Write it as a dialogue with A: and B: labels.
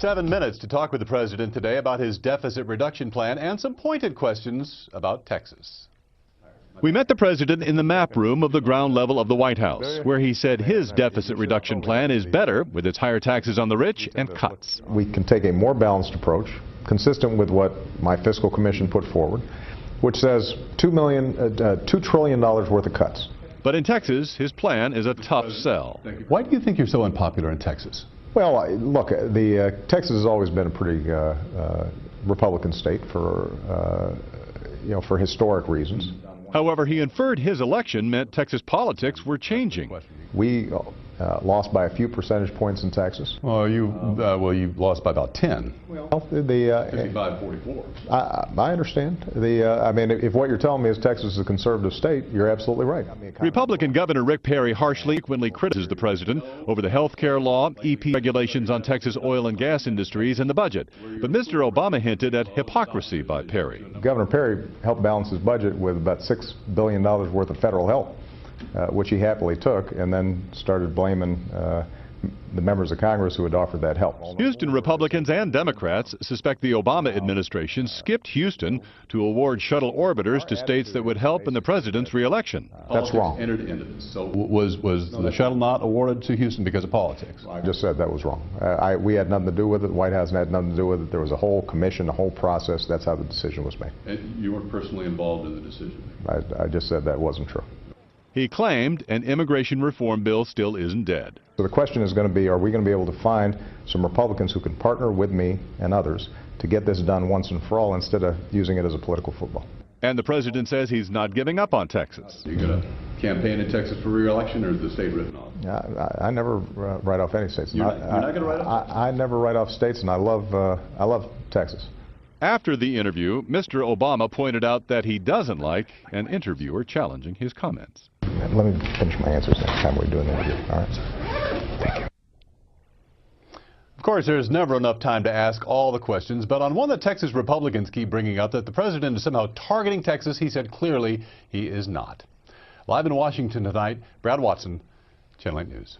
A: 7 minutes to talk with the president today about his deficit reduction plan and some pointed questions about Texas. We met the president in the map room of the ground level of the White House, where he said his deficit reduction plan is better with its higher taxes on the rich and cuts.
B: We can take a more balanced approach, consistent with what my fiscal commission put forward, which says $2 trillion worth of cuts.
A: But in Texas, his plan is a tough sell. Why do you think you're so unpopular in Texas?
B: Well, look, Texas has always been a pretty Republican state for historic reasons.
A: However, he inferred his election meant Texas politics were changing.
B: We lost by a few percentage points in Texas.
A: Well, you lost by about 10.
B: Well,
A: 55-44.
B: I understand. I mean, if what you're telling me is Texas is a conservative state, you're absolutely right.
A: Republican Governor Rick Perry harshly, frequently criticizes the president over the health care law, EP regulations on Texas oil and gas industries, and the budget. But Mr. Obama hinted at hypocrisy by Perry.
B: Governor Perry helped balance his budget with about $6 billion worth of federal help, which he happily took, and then started blaming the members of Congress who had offered that help.
A: Houston Republicans and Democrats suspect the Obama administration skipped Houston to award shuttle orbiters to states that would help in the president's reelection.
B: That's wrong.
A: Entered into this. So was the shuttle not awarded to Houston because of politics?
B: I just said that was wrong. We had nothing to do with it. The White House had nothing to do with it. There was a whole commission, a whole process. That's how the decision was made.
A: And you weren't personally involved in the decision?
B: I just said that wasn't true.
A: He claimed an immigration reform bill still isn't dead.
B: So the question is going to be, are we going to be able to find some Republicans who can partner with me and others to get this done once and for all instead of using it as a political football?
A: And the president says he's not giving up on Texas. Are you going to campaign in Texas for re-election, or is the state written off?
B: I never write off any states.
A: You're not going to write off?
B: I never write off states, and I love Texas.
A: After the interview, Mr. Obama pointed out that he doesn't like an interviewer challenging his comments.
B: Let me finish my answers next time we're doing the interview. All right? Thank you.
A: Of course, there's never enough time to ask all the questions, but on one that Texas Republicans keep bringing up, that the president is somehow targeting Texas, he said clearly he is not. Live in Washington tonight, Brad Watson, Channel 8 News.